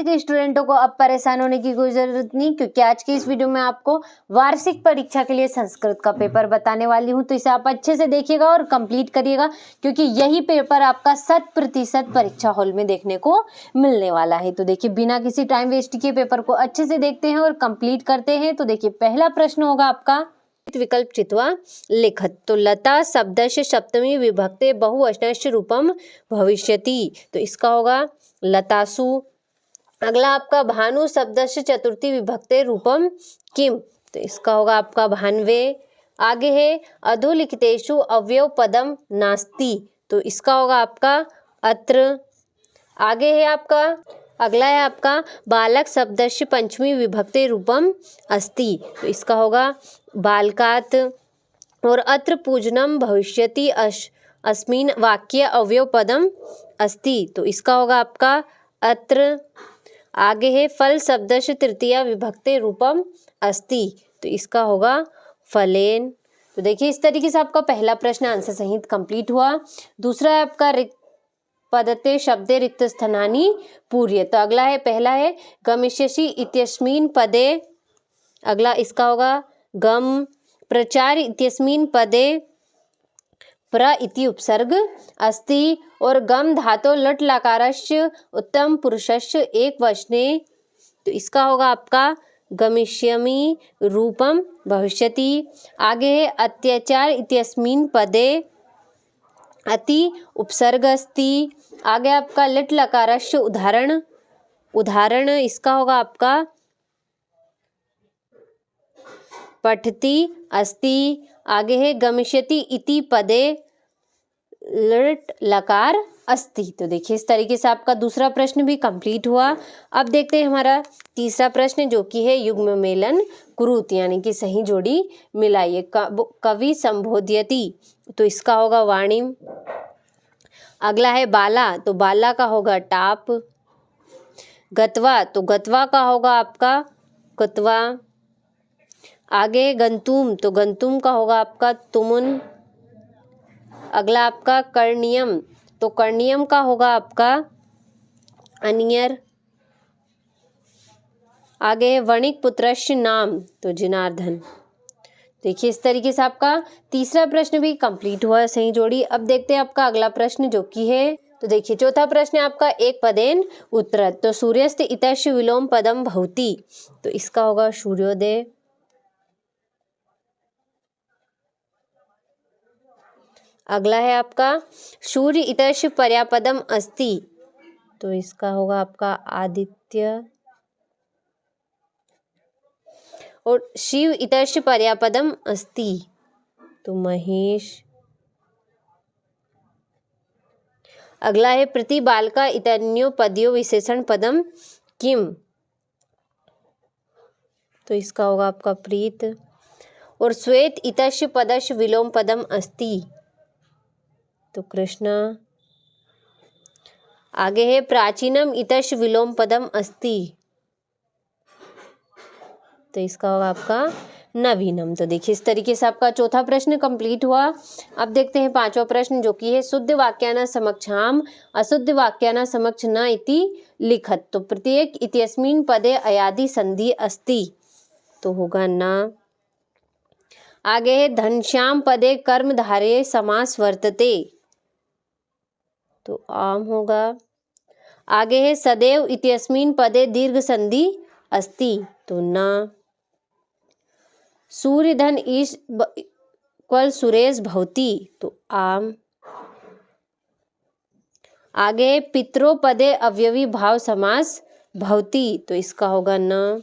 के स्टूडेंटों को अब परेशान होने की कोई ज़रूरत नहीं, क्योंकि आज की इस वीडियो में आपको वार्षिक परीक्षा के लिए संस्कृत का पेपर बताने वाली हूं। तो इसे आप अच्छे से देखिएगा और कंप्लीट करिएगा, क्योंकि यही पेपर आपका 100% परीक्षा हॉल में देखने को मिलने वाला है। तो देखिए, बिना किसी टाइम वेस्ट किए पेपर को अच्छे से देखते हैं और कंप्लीट करते हैं। तो देखिए, पहला प्रश्न होगा आपका विकल्प चित्वा लिखत। तो लता शब्दस्य सप्तमी विभक्ते बहुवचनस्य रूपम भविष्यति। तो इसका होगा लतासु। अगला आपका भानु शब्दस्य चतुर्थी विभक्ते रूपम किम। तो इसका होगा आपका भान्वे। आगे है अधोलिखितेषु अव्यव पदम नास्ति। तो इसका होगा आपका अत्र। आगे है आपका अगला है आपका बालक शब्दस्य पंचमी विभक्ते रूपम अस्ति। तो इसका होगा बालकात। और अत्र पूजनम भविष्यति अस्मिन् वाक्य अव्यव पदम अस्ति। तो इसका होगा आपका अत्र। आगे है फल शब्दस्य तृतीया विभक्ते रूपम अस्ति। तो इसका होगा फलेन। तो देखिए, इस तरीके से आपका पहला प्रश्न आंसर सहित कंप्लीट हुआ। दूसरा है आपका रिक्त पदते शब्दे रिक्त स्थानानि पूर्य। तो अगला है, पहला है गमिष्यसि इत्यस्मिन् पदे। अगला इसका होगा गम। प्रचार इत्यस्मिन् पदे प्र इति उपसर्ग अस्ति। और गम धातो लट लकारस्य उत्तम पुरुषस्य एक वचने। तो इसका होगा आपका गमिष्यामि रूपम भविष्यति। आगे है अत्याचार इत्यस्मिन् पदे अति उपसर्ग अस्ति। आगे आपका लट लकारस्य उदाहरण इसका होगा आपका पठति अस्ति। आगे है गमिष्यति इति पदे लट लकार अस्ति। तो देखिए, इस तरीके से आपका दूसरा प्रश्न भी कंप्लीट हुआ। अब देखते हैं हमारा तीसरा प्रश्न, जो कि है युग्म मेलन कुरुत, यानी कि सही जोड़ी मिलाइए। कवि संबोध्यति। तो इसका होगा वाणिम। अगला है बाला। तो बाला का होगा टाप। गत्वा। तो गत्वा का होगा आपका कुतवा। आगे गंतुम। तो गंतुम का होगा आपका तुमुन। अगला आपका कर्णियम। तो कर्णियम का होगा आपका अनियर। आगे वणिक पुत्रस्य नाम। तो जनार्दन। देखिए, इस तरीके से आपका तीसरा प्रश्न भी कंप्लीट हुआ सही जोड़ी। अब देखते हैं आपका अगला प्रश्न, जो कि है, तो देखिए चौथा प्रश्न है आपका एक पदेन उत्तरत। तो सूर्यस्त इतस्य विलोम पदम भवति। तो इसका होगा सूर्योदय। अगला है आपका सूर्य इतस्य पर्यापदम अस्ति। तो इसका होगा आपका आदित्य। और शिव इतस्य पर्यापदम अस्ति। तो महेश। अगला है प्रतिबालका इतन्यो पदयो विशेषण पदम किम। तो इसका होगा आपका प्रीत। और श्वेत इतस्य पदस्य विलोम पदम अस्ति। तो कृष्णा। आगे है प्राचीनम इतस्य विलोम पदम अस्ति। तो इसका होगा आपका नवीनम। तो देखिए, इस तरीके से आपका चौथा प्रश्न कंप्लीट हुआ। अब देखते हैं पांचवा प्रश्न, जो कि है शुद्ध वाक्यानां समक्षाम अशुद्ध वाक्यानां समक्ष न इति लिखत। तो प्रत्येक इत्यस्मिन् पदे अयादि संधि अस्ति। तो होगा न। आगे है धनश्याम पदे कर्मधारये समास वर्तते। तो आम होगा। आगे है सदैव इत्यस्मिन् पदे दीर्घ संधि अस्ति। तो न। सूर्यधन ईश क्वल सुरेश भवति। तो आम। आगे पितरो पदे अवयवी भाव समास भवति। तो इसका होगा न।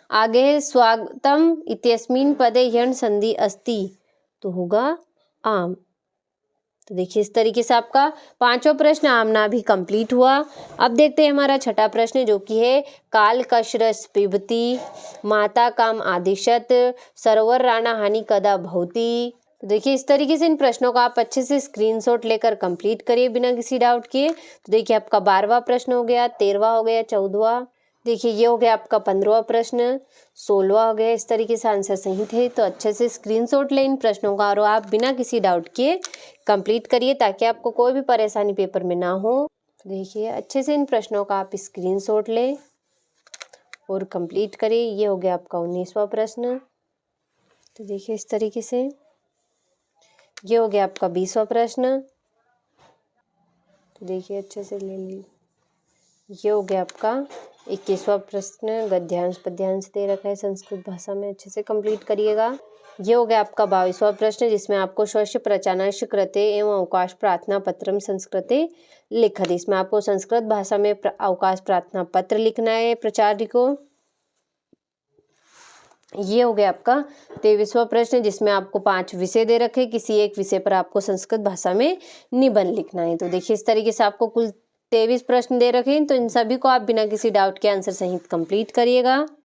आगे है स्वागतम इत्यस्मिन् पदे यण संधि अस्ति। तो होगा आम। तो देखिए, इस तरीके से आपका पांचवा प्रश्न आमना भी कंप्लीट हुआ। अब देखते हैं हमारा छठा प्रश्न, जो कि है काल कशरस पिबती माता काम आदिशत सरोवर राणा हानि कदा भवती। तो देखिए, इस तरीके से इन प्रश्नों का आप अच्छे से स्क्रीनशॉट लेकर कंप्लीट करिए बिना किसी डाउट के। तो देखिए, आपका 12वां प्रश्न हो गया, 13वां हो गया, 14वां। देखिए, ये हो गया आपका 15वां प्रश्न, 16वां हो गया। इस तरीके से आंसर सही थे। तो अच्छे से स्क्रीनशॉट लें इन प्रश्नों का और आप बिना किसी डाउट के कंप्लीट करिए, ताकि आपको कोई भी परेशानी पेपर में ना हो। तो देखिए अच्छे से इन प्रश्नों का आप स्क्रीनशॉट लें और कंप्लीट करिए। ये हो गया आपका 19वां प्रश्न। तो देखिए इस तरीके से ये हो गया आपका 20वां प्रश्न। तो देखिए अच्छे से ले ली। ये हो गया आपका 21वां प्रश्न, गद्यांश पद्यांश दे रखा है संस्कृत भाषा में, अच्छे से कंप्लीट करिएगा। ये हो गया आपका 22वां प्रश्न जिसमें आपको स्वस्य प्रचानस्य कृते एवं अवकाश प्रार्थना पत्रम संस्कृते लिखत। इसमें आपको संस्कृत भाषा में अवकाश प्रार्थना पत्र लिखना है प्राचार्य को। ये हो गया आपका 23वां प्रश्न जिसमें आपको 5 विषय दे रखे, किसी एक विषय पर आपको संस्कृत भाषा में निबंध लिखना है। तो देखिए इस तरीके से आपको कुल 23 प्रश्न दे रखे हैं, तो इन सभी को आप बिना किसी डाउट के आंसर सहित कंप्लीट करिएगा।